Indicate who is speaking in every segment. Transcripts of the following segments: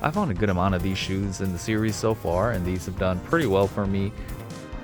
Speaker 1: I found a good amount of these shoes in the series so far, and these have done pretty well for me.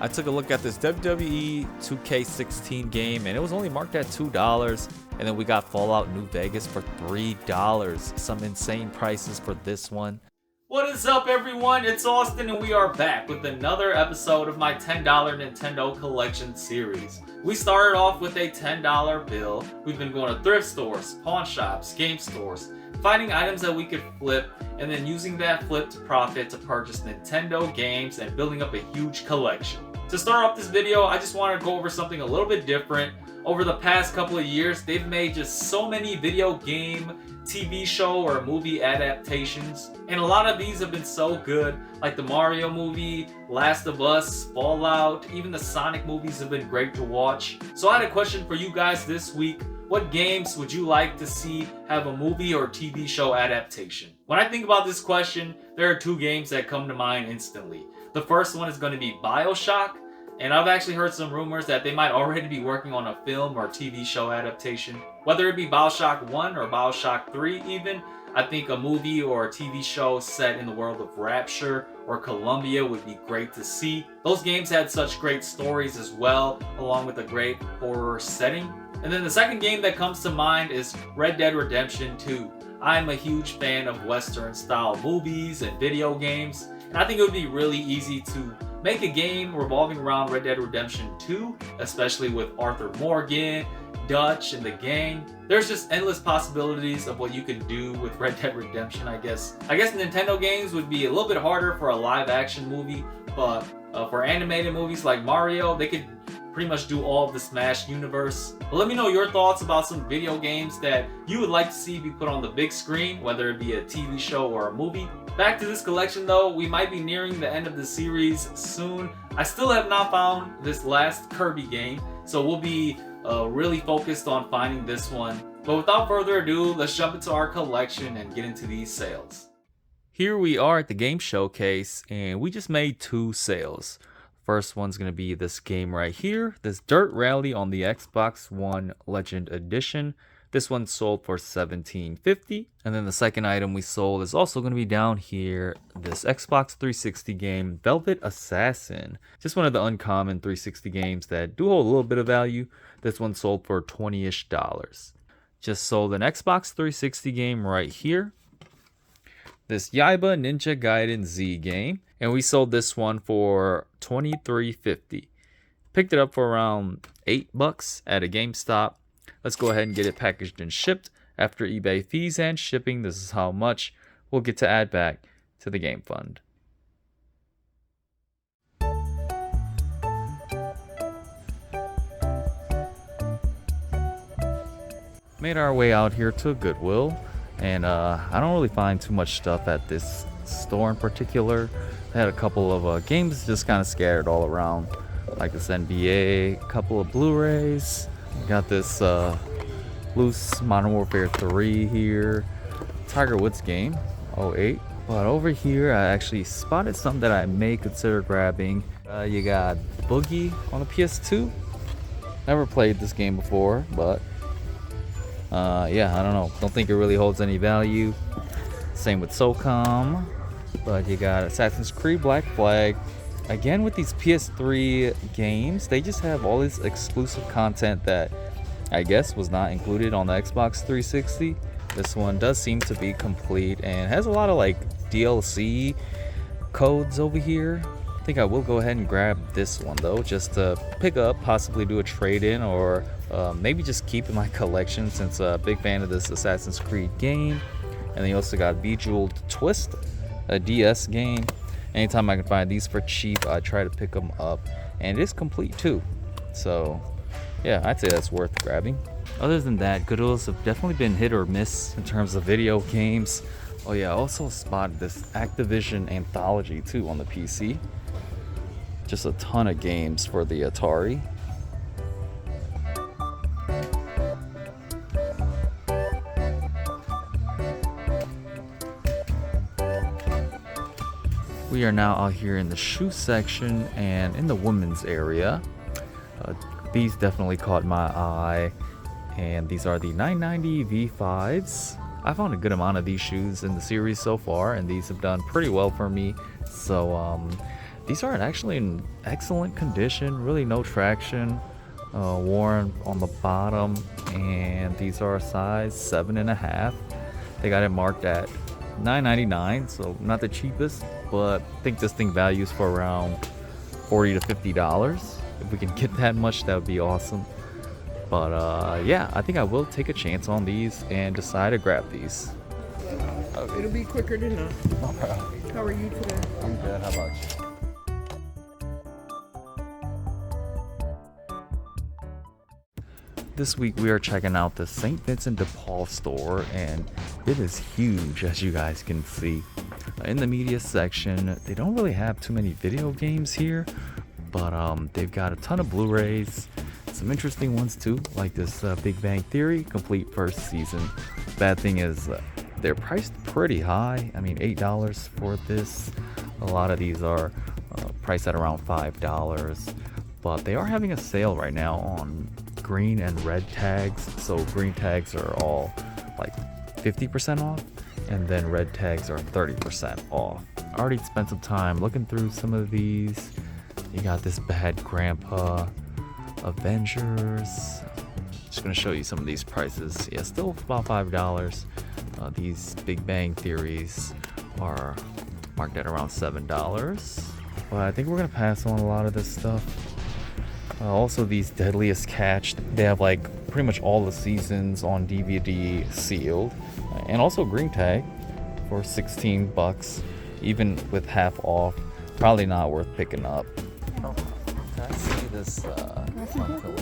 Speaker 1: I took a look at this WWE 2K16 game, and it was only marked at $2. And then we got Fallout New Vegas for $3. Some insane prices for this one. What is up, everyone? It's Austin, and we are back with another episode of my $10 Nintendo Collection series. We started off with a $10 bill. We've been going to thrift stores, pawn shops, game stores, finding items that we could flip, and then using that flip to profit to purchase Nintendo games and building up a huge collection. To start off this video, I just wanted to go over something a little bit different. Over the past couple of years, they've made just so many video game, TV show, or movie adaptations, and a lot of these have been so good, like the Mario movie, Last of Us, Fallout, even the Sonic movies have been great to watch. So I had a question for you guys this week. What games would you like to see have a movie or TV show adaptation? When I think about this question, there are two games that come to mind instantly. The first one is going to be BioShock, and I've actually heard some rumors that they might already be working on a film or TV show adaptation. Whether it be BioShock 1 or BioShock 3 even, I think a movie or a TV show set in the world of Rapture or Columbia would be great to see. Those games had such great stories as well, along with a great horror setting. And then the second game that comes to mind is Red Dead Redemption 2. I'm a huge fan of Western style movies and video games, and I think it would be really easy to make a game revolving around Red Dead Redemption 2, especially with Arthur Morgan, Dutch, and the gang. There's just endless possibilities of what you can do with Red Dead Redemption, I guess. Nintendo games would be a little bit harder for a live action movie, but for animated movies like Mario, they could pretty much do all of the Smash universe. But let me know your thoughts about some video games that you would like to see be put on the big screen, whether it be a TV show or a movie. Back to this collection though, we might be nearing the end of the series soon. I still have not found this last Kirby game, so we'll be really focused on finding this one. But without further ado, let's jump into our collection and get into these sales. Here we are at the game showcase, and we just made two sales. First one's going to be this game right here, this Dirt Rally on the Xbox One Legend Edition. This one sold for $17.50. And then the second item we sold is also going to be down here, this Xbox 360 game, Velvet Assassin. Just one of the uncommon 360 games that do hold a little bit of value. This one sold for $20-ish. Just sold an Xbox 360 game right here, this Yaiba Ninja Gaiden Z game. And we sold this one for $23.50. Picked it up for around $8 at a GameStop. Let's go ahead and get it packaged and shipped. After eBay fees and shipping, this is how much we'll get to add back to the game fund. Made our way out here to Goodwill, and I don't really find too much stuff at this store in particular. I had a couple of games just kind of scattered all around, like this NBA, a couple of Blu-rays. Got this loose Modern Warfare 3 here, Tiger Woods game, 08. But over here, I actually spotted something that I may consider grabbing. You got Boogie on the PS2. Never played this game before, but yeah, I don't know. Don't think it really holds any value. Same with SOCOM. But you got Assassin's Creed Black Flag. Again, with these PS3 games, they just have all this exclusive content that I guess was not included on the Xbox 360. This one does seem to be complete and has a lot of like DLC codes over here. I think I will go ahead and grab this one though, just to pick up, possibly do a trade-in, or maybe just keep in my collection since I'm a big fan of this Assassin's Creed game. And then you also got Bejeweled Twist, a DS game. Anytime I can find these for cheap, I try to pick them up, and it is complete too. So yeah, I'd say that's worth grabbing. Other than that, Goodwills have definitely been hit or miss in terms of video games. Oh yeah, I also spotted this Activision Anthology too on the PC. Just a ton of games for the Atari. We are now out here in the shoe section and in the women's area. These definitely caught my eye, and these are the 990 V5s. I found a good amount of these shoes in the series so far, and these have done pretty well for me. So these are actually in excellent condition, really no traction, worn on the bottom, and these are a size 7.5. They got it marked at $9.99, so not the cheapest, but I think this thing values for around $40 to $50. If we can get that much, that would be awesome. But yeah, I think I will take a chance on these and decide to grab these.
Speaker 2: It'll be quicker than that.
Speaker 1: Okay.
Speaker 2: How are you today?
Speaker 1: I'm good. How about you? This week we are checking out the St. Vincent de Paul store, and it is huge, as you guys can see. In the media section, they don't really have too many video games here, but they've got a ton of Blu-rays, some interesting ones too, like this Big Bang Theory complete first season. Bad thing is they're priced pretty high. I mean, $8 for this. A lot of these are priced at around $5, but they are having a sale right now on green and red tags. So green tags are all like 50% off, and then red tags are 30% off. I already spent some time looking through some of these. You got this Bad Grandpa, Avengers. Just gonna show you some of these prices. Yeah, still about $5. These Big Bang Theories are marked at around $7. But I think we're gonna pass on a lot of this stuff. Also, these Deadliest Catch, they have like pretty much all the seasons on DVD sealed, and also green tag for $16, even with half off. Probably not worth picking up. Oh, can I see this one color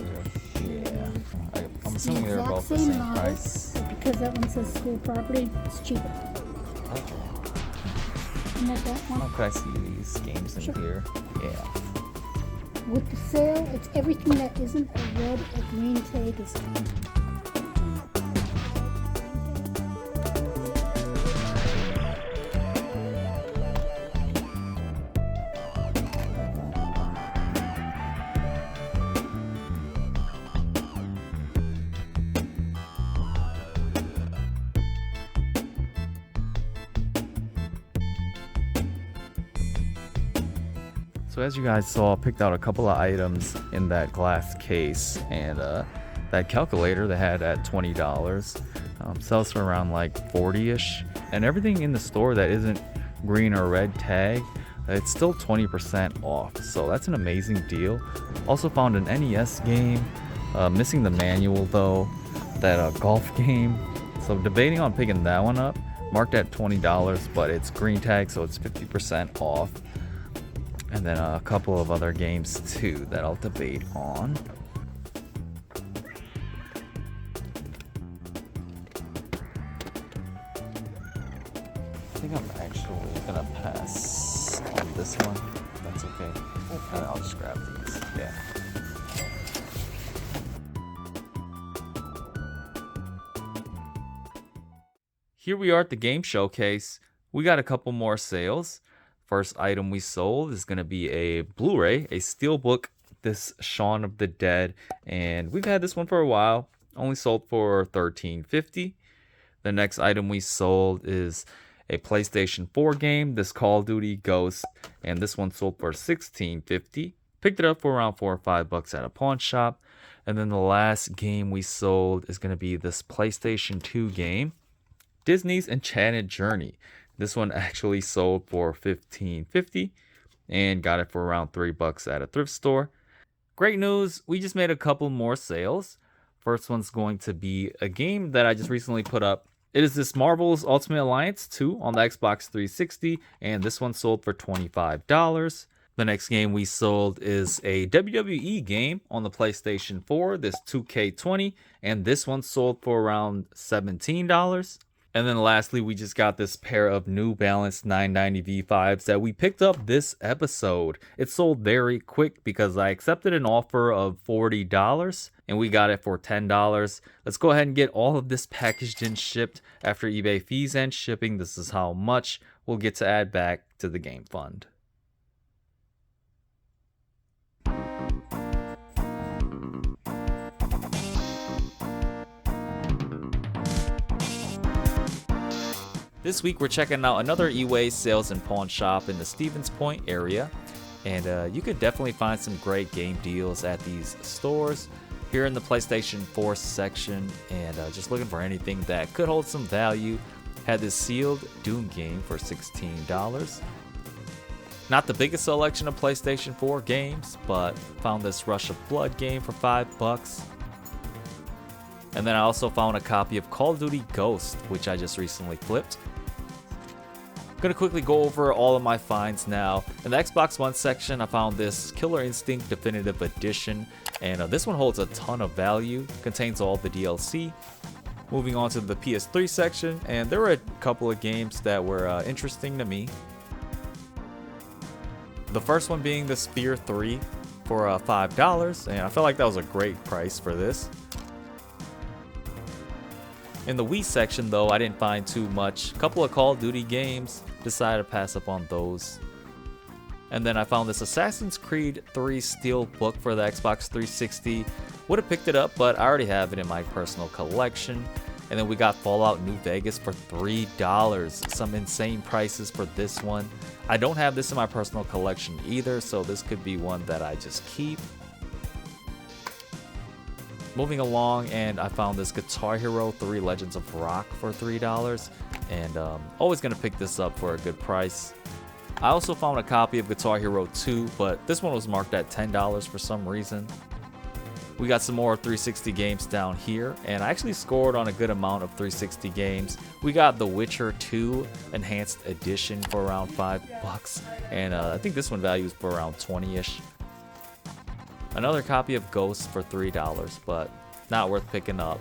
Speaker 1: here? Yeah, I'm assuming they're both the same price.
Speaker 3: Because that one says school property, it's cheaper.
Speaker 1: Okay.
Speaker 3: Isn't that one?
Speaker 1: Oh, can I see these games in here? Yeah.
Speaker 3: With the sale, it's everything that isn't a red or green tag is gone.
Speaker 1: So as you guys saw, I picked out a couple of items in that glass case, and that calculator they had at $20 sells for around like 40-ish, and everything in the store that isn't green or red tag, it's still 20% off, so that's an amazing deal. Also found an NES game, missing the manual though, that golf game, so debating on picking that one up, marked at $20, but it's green tag, so it's 50% off. And then a couple of other games too that I'll debate on. I think I'm actually gonna pass on this one. That's okay. And I'll just grab these. Yeah. Here we are at the game showcase. We got a couple more sales. First item we sold is going to be a Blu-ray, a Steelbook, this Shaun of the Dead, and we've had this one for a while, only sold for $13.50. The next item we sold is a PlayStation 4 game, this Call of Duty Ghost, and this one sold for $16.50. Picked it up for around $4 or $5 at a pawn shop. And then the last game we sold is going to be this PlayStation 2 game, Disney's Enchanted Journey. This one actually sold for $15.50 and got it for around $3 at a thrift store. Great news, we just made a couple more sales. First one's going to be a game that I just recently put up. It is this Marvel's Ultimate Alliance 2 on the Xbox 360, and this one sold for $25. The next game we sold is a WWE game on the PlayStation 4, this 2K20, and this one sold for around $17. And then lastly, we just got this pair of New Balance 990 V5s that we picked up this episode. It sold very quick because I accepted an offer of $40 and we got it for $10. Let's go ahead and get all of this packaged and shipped. After eBay fees and shipping, this is how much we'll get to add back to the game fund. This week we're checking out another eWay sales and pawn shop in the Stevens Point area, and you could definitely find some great game deals at these stores. Here in the PlayStation 4 section, and just looking for anything that could hold some value. Had this sealed Doom game for $16. Not the biggest selection of PlayStation 4 games, but found this Rush of Blood game for $5. And then I also found a copy of Call of Duty Ghost, which I just recently flipped. Gonna quickly go over all of my finds now. In the Xbox One section, I found this Killer Instinct Definitive Edition, and this one holds a ton of value, contains all the DLC. Moving on to the PS3 section, and there were a couple of games that were interesting to me. The first one being the Sphere 3 for $5, and I felt like that was a great price for this. In the Wii section though, I didn't find too much. A couple of Call of Duty games, decided to pass up on those. And then I found this Assassin's Creed 3 Steel book for the Xbox 360. Would have picked it up, but I already have it in my personal collection. And then we got Fallout New Vegas for $3. Some insane prices for this one. I don't have this in my personal collection either, so this could be one that I just keep. Moving along, and I found this Guitar Hero 3 Legends of Rock for $3, and always gonna pick this up for a good price. I also found a copy of Guitar Hero 2, but this one was marked at $10 for some reason. We got some more 360 games down here, and I actually scored on a good amount of 360 games. We got The Witcher 2 Enhanced Edition for around $5, and I think this one values for around 20-ish. Another copy of Ghost for $3, but not worth picking up.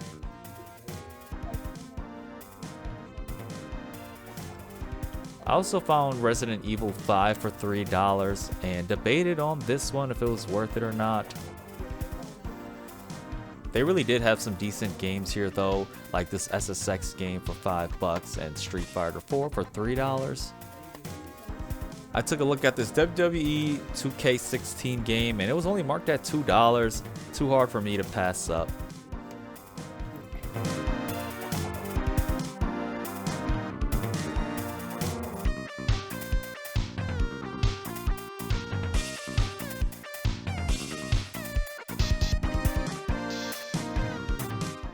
Speaker 1: I also found Resident Evil 5 for $3 and debated on this one if it was worth it or not. They really did have some decent games here though, like this SSX game for $5 and Street Fighter 4 for $3. I took a look at this WWE 2K16 game and it was only marked at $2. Too hard for me to pass up.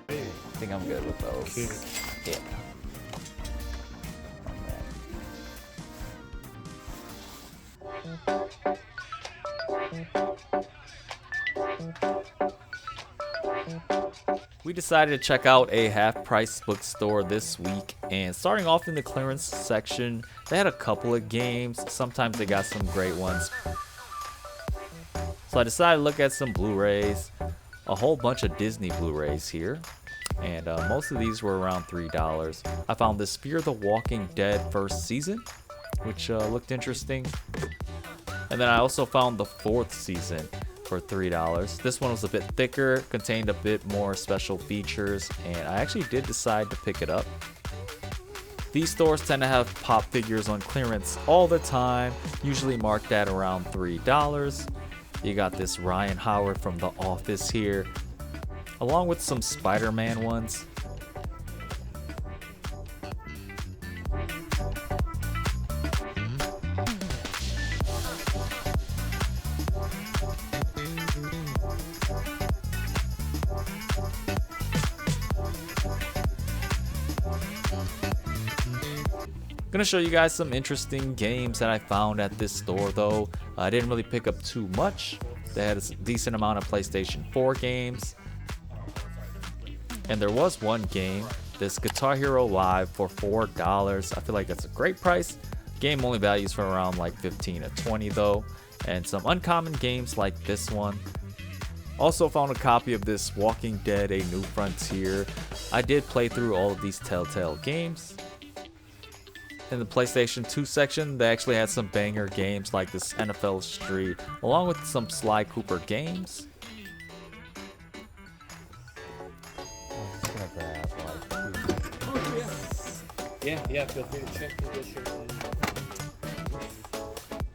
Speaker 1: I think I'm good with those. Yeah. We decided to check out a half-price bookstore this week, and starting off in the clearance section, they had a couple of games. Sometimes they got some great ones. So I decided to look at some Blu-rays, a whole bunch of Disney Blu-rays here, and most of these were around $3. I found this Fear the Walking Dead first season, which looked interesting. And then I also found the 4th season for $3. This one was a bit thicker, contained a bit more special features, and I actually did decide to pick it up. These stores tend to have pop figures on clearance all the time, usually marked at around $3. You got this Ryan Howard from The Office here, along with some Spider-Man ones. Gonna show you guys some interesting games that I found at this store though. I didn't really pick up too much. They had a decent amount of PlayStation 4 games. And there was one game, this Guitar Hero Live for $4. I feel like that's a great price. Game only values for around like 15 to 20 though. And some uncommon games like this one. Also found a copy of this Walking Dead: A New Frontier. I did play through all of these Telltale games. In the PlayStation 2 section, they actually had some banger games like this NFL Street, along with some Sly Cooper games.
Speaker 2: Yeah, feel free to check condition and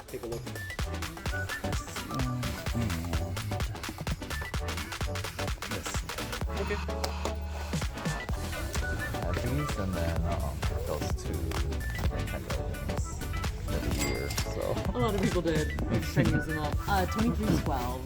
Speaker 2: take a look. Okay.
Speaker 1: These and then those two.
Speaker 4: A lot of people did. I was trying to use them up. 2312.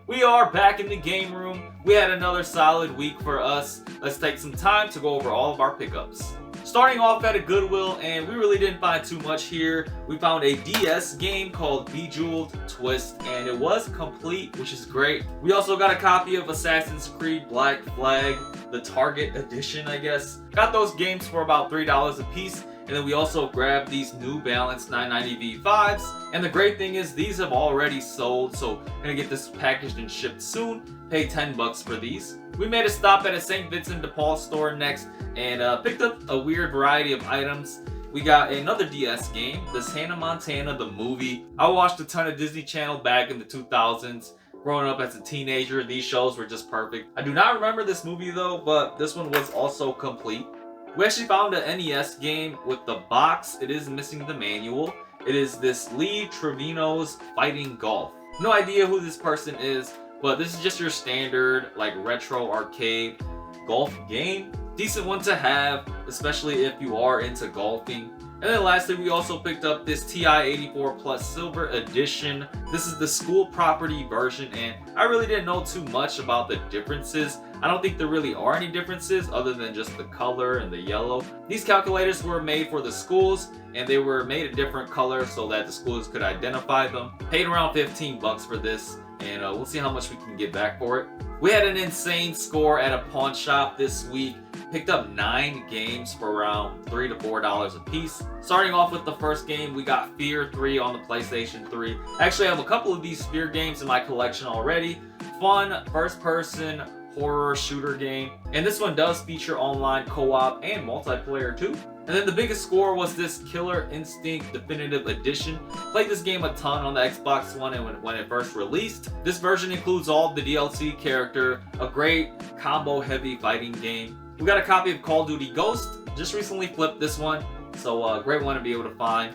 Speaker 1: We are back in the game room. We had another solid week for us. Let's take some time to go over all of our pickups. Starting off at a Goodwill, and we really didn't find too much here. We found a DS game called Bejeweled Twist, and it was complete, which is great. We also got a copy of Assassin's Creed Black Flag, the Target edition, I guess. Got those games for about $3 a piece. And then we also grabbed these New Balance 990 V5s. And the great thing is these have already sold, so gonna get this packaged and shipped soon. Pay 10 bucks for these. We made a stop at a St. Vincent de Paul store next and picked up a weird variety of items. We got another DS game, this Hannah Montana the movie. I watched a ton of Disney Channel back in the 2000s. Growing up as a teenager, these shows were just perfect. I do not remember this movie though, but this one was also complete. We actually found an NES game with the box. It is missing the manual. It is this Lee Trevino's Fighting Golf. No idea who this person is, but this is just your standard like retro arcade golf game. Decent one to have, especially if you are into golfing. And then lastly, we also picked up this TI-84 Plus Silver Edition. This is the school property version, and I really didn't know too much about the differences. I don't think there really are any differences other than just the color and the yellow. These calculators were made for the schools, and they were made a different color so that the schools could identify them. Paid around 15 bucks for this, and we'll see how much we can get back for it. We had an insane score at a pawn shop this week. Picked up 9 games for around $3 to $4 a piece. Starting off with the first game, we got Fear 3 on the PlayStation 3. Actually, I have a couple of these Fear games in my collection already. Fun, first-person horror shooter game. And this one does feature online co-op and multiplayer too. And then the biggest score was this Killer Instinct Definitive Edition. Played this game a ton on the Xbox One and when it first released. This version includes all of the DLC character, a great combo-heavy fighting game. We got a copy of Call of Duty Ghost. Just recently flipped this one, so great one to be able to find.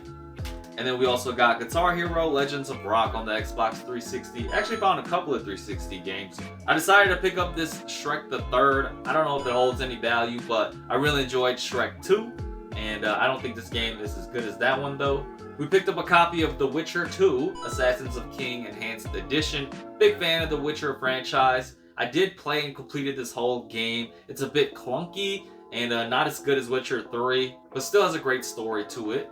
Speaker 1: And then we also got Guitar Hero Legends of Rock on the Xbox 360. Actually found a couple of 360 games. I decided to pick up this Shrek the Third. I don't know if it holds any value, but I really enjoyed Shrek 2. And I don't think this game is as good as that one though. We picked up a copy of The Witcher 2, Assassins of King Enhanced Edition. Big fan of the Witcher franchise. I did play and completed this whole game. It's a bit clunky and not as good as Witcher 3, but still has a great story to it.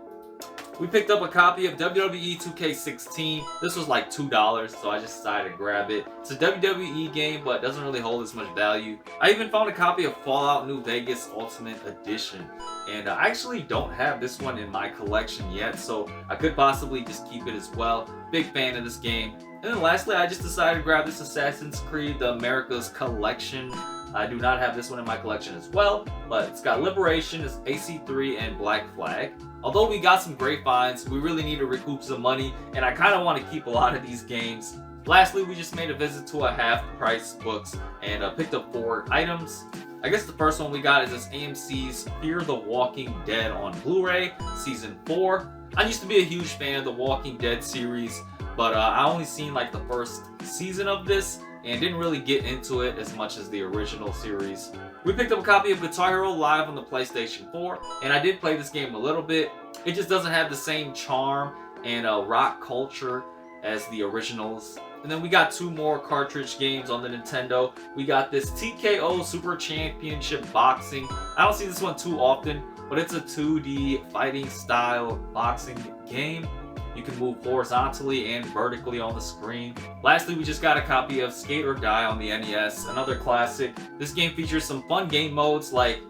Speaker 1: We picked up a copy of WWE 2K16. This was like $2, so I just decided to grab it. It's a WWE game, but doesn't really hold as much value. I even found a copy of Fallout New Vegas Ultimate Edition, and I actually don't have this one in my collection yet, so I could possibly just keep it as well. Big fan of this game. And then lastly, I just decided to grab this Assassin's Creed The Americas Collection. I do not have this one in my collection as well, but it's got Liberation, it's AC3, and Black Flag. Although we got some great finds, we really need to recoup some money, and I kind of want to keep a lot of these games. Lastly, we just made a visit to a half-price books and picked up 4 items. I guess the first one we got is this AMC's Fear the Walking Dead on Blu-ray, Season 4. I used to be a huge fan of the Walking Dead series, but I only seen like the first season of this and didn't really get into it as much as the original series. We picked up a copy of Guitar Hero Live on the PlayStation 4, and I did play this game a little bit. It just doesn't have the same charm and rock culture as the originals. And then we got 2 more cartridge games on the Nintendo. We got this TKO Super Championship Boxing. I don't see this one too often, but it's a 2D fighting style boxing game. You can move horizontally and vertically on the screen. Lastly, we just got a copy of Skate or Die on the NES, another classic. This game features some fun game modes like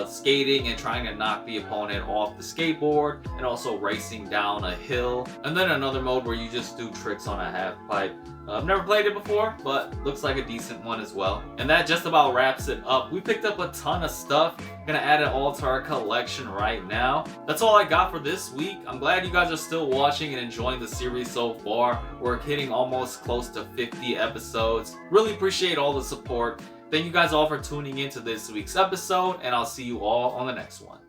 Speaker 1: skating and trying to knock the opponent off the skateboard, and also racing down a hill. And then another mode where you just do tricks on a half pipe. I've never played it before, but looks like a decent one as well. And that just about wraps it up. We picked up a ton of stuff. Gonna add it all to our collection right now. That's all I got for this week. I'm glad you guys are still watching and enjoying the series so far. We're hitting almost close to 50 episodes. Really appreciate all the support. Thank you guys all for tuning into this week's episode, and I'll see you all on the next one.